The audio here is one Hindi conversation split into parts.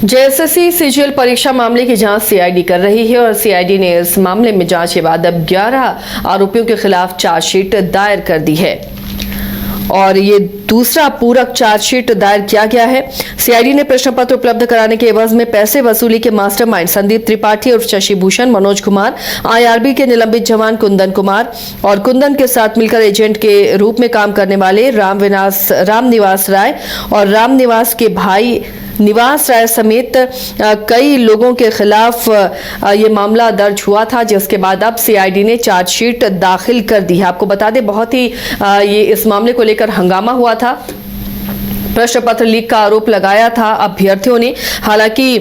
जेएसएससी सीजीएल परीक्षा मामले की जांच सीआईडी कर रही है और सीआईडी ने इस मामले में जांच के बाद अब 11 आरोपियों के खिलाफ चार्जशीट दायर कर दी है और ये दूसरा पूरक चार्जशीट दायर किया गया है। सीआईडी ने प्रश्न पत्र उपलब्ध कराने के एवज में पैसे वसूली के मास्टरमाइंड संदीप त्रिपाठी और शशि भूषण, मनोज कुमार, आईआरबी के निलंबित जवान कुंदन कुमार और कुंदन के साथ मिलकर एजेंट के रूप में काम करने वाले रामनिवास राय और रामनिवास के भाई निवास राय समेत कई लोगों के खिलाफ ये मामला दर्ज हुआ था, जिसके बाद अब सीआईडी ने चार्जशीट दाखिल कर दी है। आपको बता दें, बहुत ही ये इस मामले को लेकर हंगामा हुआ था। प्रश्न पत्र लीक का आरोप लगाया था अभ्यर्थियों ने। हालांकि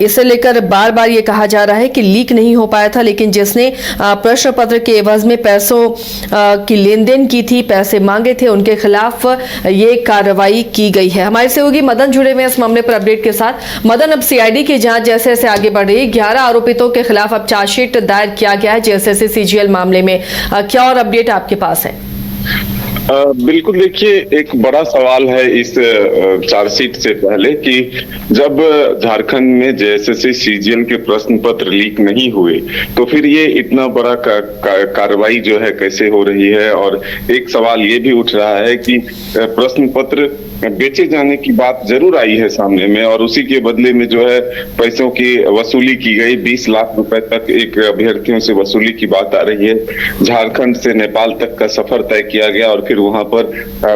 इसे लेकर बार बार ये कहा जा रहा है कि लीक नहीं हो पाया था, लेकिन जिसने प्रश्न पत्र के एवज में पैसों की लेन देन की थी, पैसे मांगे थे, उनके खिलाफ ये कार्रवाई की गई है। हमारे सहयोगी मदन जुड़े हुए इस मामले पर अपडेट के साथ। मदन, अब सीआईडी की जांच जैसे जैसे आगे बढ़ रही है, 11 आरोपितों के खिलाफ अब चार्जशीट दायर किया गया है जेएसएससी सीजीएल मामले में, क्या और अपडेट आपके पास है? बिल्कुल, देखिए, एक बड़ा सवाल है इस चार्जशीट से पहले कि जब झारखंड में जेएसएससी सीजीएल के प्रश्न पत्र लीक नहीं हुए तो फिर ये इतना बड़ा कार्रवाई जो है कैसे हो रही है। और एक सवाल ये भी उठ रहा है कि प्रश्न पत्र बेचे जाने की बात जरूर आई है सामने में और उसी के बदले में जो है पैसों की वसूली की गई। 20 लाख रुपए तक एक अभ्यर्थियों से वसूली की बात आ रही है। झारखंड से नेपाल तक का सफर तय किया गया और फिर वहां पर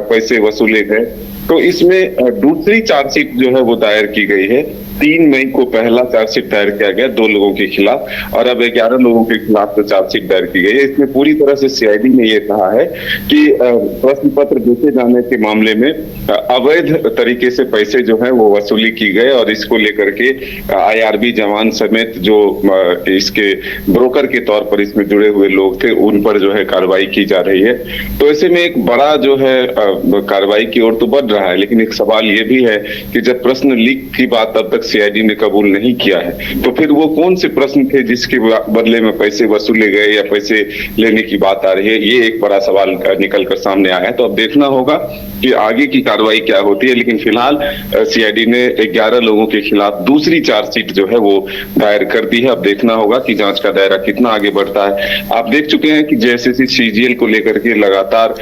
पैसे वसूले गए। तो इसमें दूसरी चार्जशीट जो है वो दायर की गई है। 3 मई को पहला चार्जशीट दायर किया गया 2 लोगों के खिलाफ और अब 11 लोगों के खिलाफ तो चार्जशीट दायर की गई है। इसमें पूरी तरह से सीआईडी ने ये कहा है कि प्रश्न पत्र बेचे जाने के मामले में अवैध तरीके से पैसे जो है वो वसूली की गए और इसको लेकर के आईआरबी जवान समेत जो इसके ब्रोकर के तौर पर इसमें जुड़े हुए लोग थे, उन पर जो है कार्रवाई की जा रही है। तो ऐसे में एक बड़ा जो है कार्रवाई की ओर तो बढ़ रहा है, लेकिन एक सवाल ये भी है कि जब प्रश्न लीक की बात अब तक सीआईडी ने कबूल नहीं किया है तो फिर वो कौन से प्रश्न थे जिसके बदले में पैसे वसूले गए या पैसे लेने की बात आ रही है, ये एक बड़ा सवाल निकल कर सामने आया है। तो अब देखना होगा कि आगे की कार्रवाई क्या होती है, लेकिन फिलहाल सीआईडी ने 11 लोगों के खिलाफ दूसरी चार्जशीट जो है वो दायर कर दी है। अब देखना होगा कि जांच का दायरा कितना आगे बढ़ता है। आप देख चुके हैं कि जेएसएससी सीजीएल को लेकर के लगातार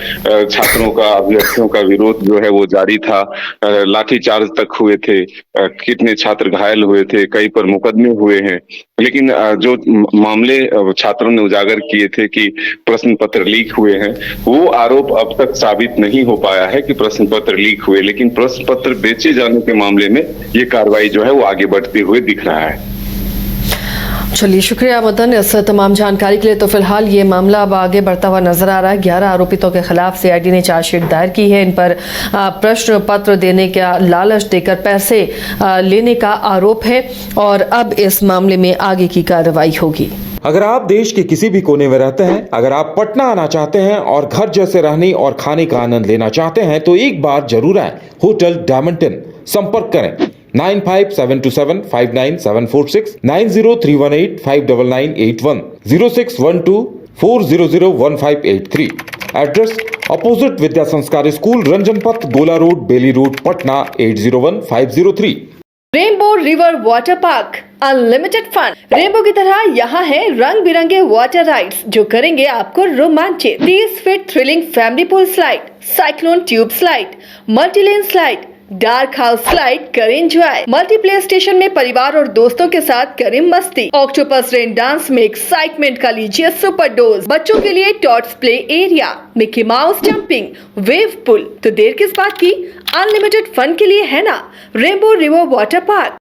छात्रों का, अभ्यर्थियों का विरोध जो है वो जारी था। लाठीचार्ज तक हुए थे, कितने छात्र घायल हुए थे, कई पर मुकदमे हुए हैं। लेकिन जो मामले छात्रों ने उजागर किए थे कि प्रश्न पत्र लीक हुए हैं, वो आरोप अब तक साबित नहीं हो पाया है कि प्रश्न पत्र लीक हुए। लेकिन प्रश्न पत्र बेचे जाने के मामले में ये कार्रवाई जो है वो आगे बढ़ते हुए दिख रहा है। चलिए, शुक्रिया मदन इस तमाम जानकारी के लिए। तो फिलहाल ये मामला अब आगे बढ़ता हुआ नजर आ रहा है। 11 आरोपितों के खिलाफ सीआईडी ने चार्जशीट दायर की है। इन पर प्रश्न पत्र देने का लालच देकर पैसे लेने का आरोप है और अब इस मामले में आगे की कार्रवाई होगी। अगर आप देश के किसी भी कोने में रहते हैं, अगर आप पटना आना चाहते हैं और घर जैसे रहने और खाने का आनंद लेना चाहते हैं तो एक बार जरूर आए होटल डायमंटन। संपर्क करें 9572759746, 9031859981, 0612400158 एड्रेस अपोजिट विद्या संस्कार school, Ranjan Path, Gola road, Bailey road, Patna 801503। Rainbow river water park, unlimited fun. Rainbow की तरह यहाँ है रंग बिरंगे वाटर राइड्स जो करेंगे आपको रोमांचित। 30 feet thrilling family pool slide, cyclone tube slide, multilane slide, dark house slide करें एंजॉय। मल्टी प्ले स्टेशन में परिवार और दोस्तों के साथ करें मस्ती। ऑक्टोपस रेन डांस में एक्साइटमेंट का लीजिए सुपर डोज। बच्चों के लिए tots play area, Mickey Mouse jumping, wave pool. तो देर किस बात की, अनलिमिटेड फन के लिए है ना रेनबो रिवर वाटर पार्क।